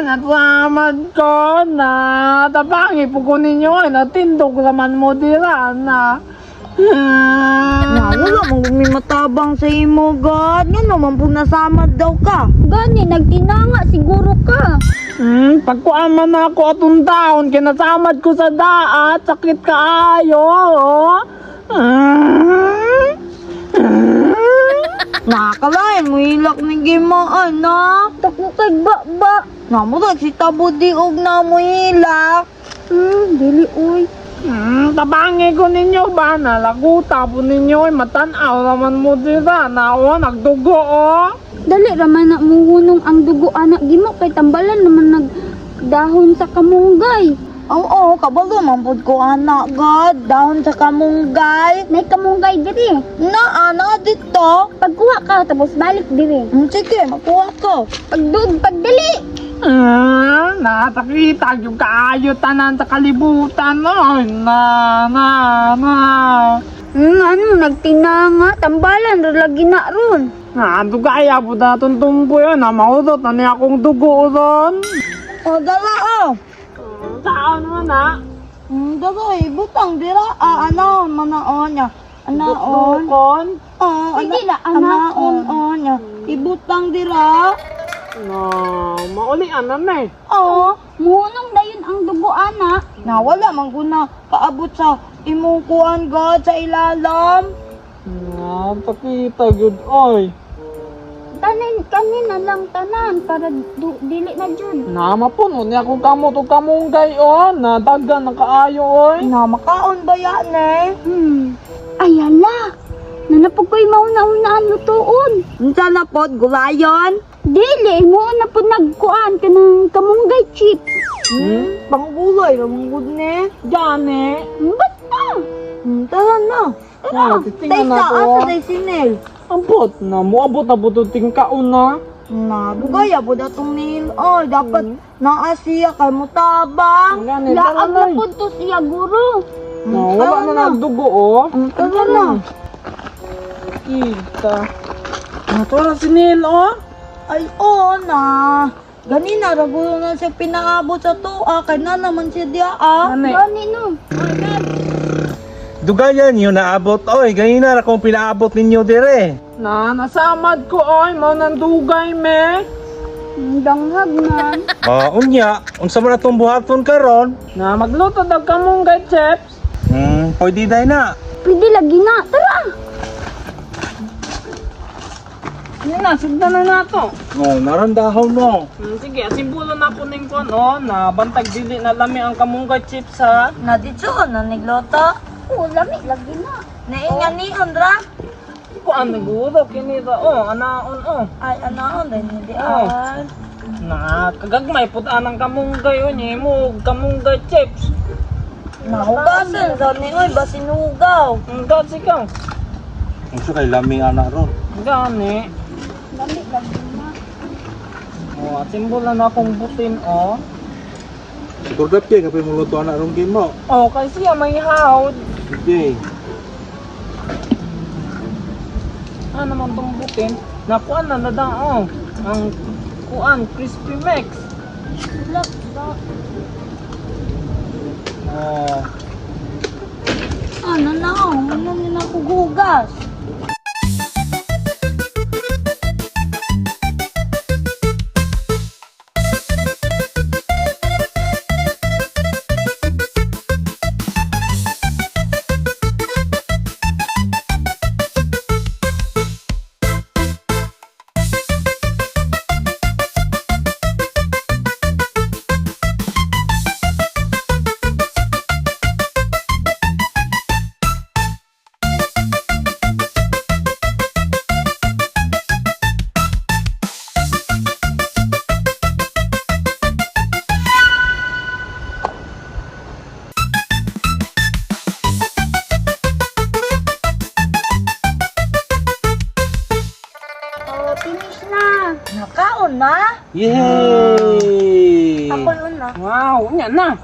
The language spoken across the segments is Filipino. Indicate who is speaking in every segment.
Speaker 1: natamad ko na. Tabangi po ko ninyo ay natindog naman mo dira na.
Speaker 2: Na, wala mong matabang sa imo, God. Nga naman po nasamad daw ka.
Speaker 3: Gani, nagtinanga siguro ka.
Speaker 1: Pagkuaman ako atong taon, kinasamad ko sa daat, sakit kaayo.
Speaker 2: Nakakalain mo hilak ng gimaan, na.
Speaker 3: Tako kay ba.
Speaker 2: Namurag si Tabudi og na mo hilak.
Speaker 3: Dili uy.
Speaker 1: Tabangi ko ninyo ba? Nalaguta po ninyo ay matanaw naman mo dira. Nawa, nagdugo
Speaker 3: Dali raman na muhunong ang dugo anak gimo kay tambalan naman nagdahon sa kamunggay.
Speaker 2: Oo, kabalo man pud ko anak, God. Dahon sa kamunggay.
Speaker 3: Nay kamunggay diri.
Speaker 2: Na, ana dito.
Speaker 3: Pagkuha ka tapos balik diri.
Speaker 2: Sige, makuha ko.
Speaker 3: Pagdali.
Speaker 1: Natakita yung kaayo tanan sa kalibutan. Ay,
Speaker 3: Ano, nagtinanga, tambalan, lagi na ron.
Speaker 1: Dugaya po datong tumpo yun. Maudot na niya akong dugo ron.
Speaker 2: O, dala,
Speaker 1: Saan naman na?
Speaker 2: Dala, butang dira. Anaon, manaon niya. Anaon.
Speaker 1: Dukon?
Speaker 3: Pwede na,
Speaker 2: Anaon, niya. Ibutang dira.
Speaker 1: Maulian na eh.
Speaker 3: Oo, muhunong dayon ang dugo anak.
Speaker 2: Na, wala man ko na kaabot sa imong kuan, God, sa ilalam.
Speaker 1: Takita yun, oy.
Speaker 3: Kanina lang tanan para dili na jud.
Speaker 1: Namapuno niya kung kamot o kamunggay, Nadagan na kaayo, oy.
Speaker 2: Na, makaon ba yan, eh?
Speaker 3: Ayala, nanapog ko'y mauna-unaan lutuon.
Speaker 2: Unsa na pod, gulayon?
Speaker 3: Dili, mo na po nagkuan ka ng kamunggay chips.
Speaker 2: Panggulay, ramang ne.
Speaker 1: Jane.
Speaker 3: Basta.
Speaker 2: Tara na.
Speaker 1: Tara,
Speaker 2: Tay
Speaker 1: titingnan na
Speaker 2: sa
Speaker 1: to.
Speaker 2: asa day sinil.
Speaker 1: Ambot na, muabot na bututing kaon na.
Speaker 2: Na, bugaya po datong nil. Oh, dapat naasiya kay mo tabang.
Speaker 1: Gani,
Speaker 3: Laag
Speaker 1: na
Speaker 3: na po to siya guro.
Speaker 1: Wala na nagdugo,
Speaker 2: Tara na.
Speaker 1: Kita. Tara si Neil,
Speaker 2: Ay, na. Ganina, ragulo na siya pinaabot sa tuwa. Kaya na naman siya diya,
Speaker 1: Ane.
Speaker 3: Gani no.
Speaker 4: Dugayan yun naabot, oy. Ganyan na kung pinaabot ninyo dire.
Speaker 1: Nasamad ko, mo nandugay, me.
Speaker 3: Danghag man.
Speaker 4: Unya, unsa man atong buhaton karon?
Speaker 1: Na magluto daw kamunggay chips.
Speaker 4: Pwede day na.
Speaker 3: Pwede lagi na. Tara.
Speaker 1: Yan na, sigda na nato.
Speaker 4: Narandahon mo.
Speaker 1: Sige, simbulo na po ning kon, na bantag dili na lami ang kamunggay chips, ha.
Speaker 2: Na dito, na nigloto.
Speaker 3: Oo, lami lagi na.
Speaker 2: Naingan ni Ondra.
Speaker 1: Kuan naguro kinira, anaon,
Speaker 2: Ay, anaon, dahil hindi
Speaker 1: Na, kagagmay po anang kamunggay, mo kamunggay chips.
Speaker 2: Nahugasan, sa ni Oy, basinugaw.
Speaker 1: Ang ikaw.
Speaker 4: Unsa kay laming ana ron?
Speaker 1: Gani.
Speaker 3: Lami lagi na.
Speaker 1: At simbolo na akong butin,
Speaker 4: Siguro dapat kapay mo luto ana ron game mo.
Speaker 1: Kasi may hawd.
Speaker 4: Okay.
Speaker 1: Ano naman tong butin? Nakuan na nadaan, ang kuan, crispy mix.
Speaker 2: Ano na, ano na ako gugas.
Speaker 3: Finish na.
Speaker 2: Nakaon na.
Speaker 4: Yay!
Speaker 2: Ako yun na.
Speaker 1: Wow, yan na.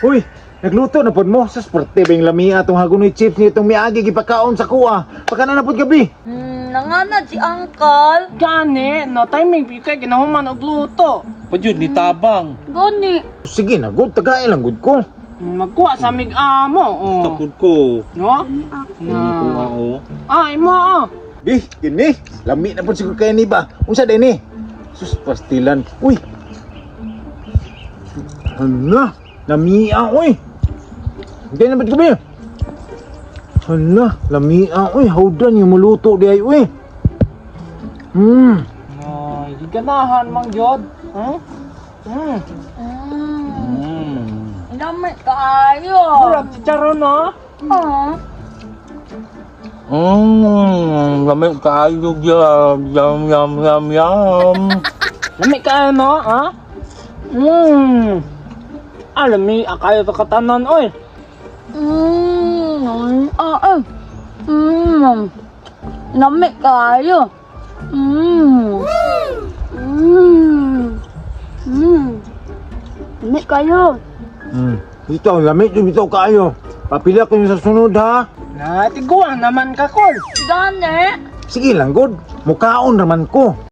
Speaker 4: Uy, nagluto na pod mo sa sporte bing lamia atong hagunoy chips ni itong miagi gipakaon sa kuha. Pagka na pod gabi.
Speaker 2: nanganad si Uncle.
Speaker 1: Gani, no timing bigay ginahuman og luto.
Speaker 4: Padyod ni tabang.
Speaker 3: Gani.
Speaker 5: Sige na, good. Tagay lang, good ko.
Speaker 1: Magkuha sa mig-amo. Oh.
Speaker 4: Tapod ko.
Speaker 1: No?
Speaker 4: Kuha ko.
Speaker 1: Ay mo oh.
Speaker 5: Di, gini. Lami na po siguro kayo ni ba? Unsa din ni? Sus, pastilan. Uy. Hala, lamia, uy. Hindi na ba't kami? Hala, lamia, uy. Hawdan yung muluto di ay, uy.
Speaker 1: Ay, di ganahan mang jod. Huh?
Speaker 2: Lamay kayo.
Speaker 1: Murag si Charon no?
Speaker 5: Lami kayo, yum.
Speaker 1: Lami ka no, ha? Alami, akayo to katanon, oy.
Speaker 2: Lamay kayo.
Speaker 3: Lamig kayo.
Speaker 5: Ito, lamig yung bitaw kayo. Papila ko yung sa sunod, ha?
Speaker 1: Natiguan naman ka, Kol.
Speaker 2: Gani.
Speaker 5: Sige lang, good. Mukaon naman ko.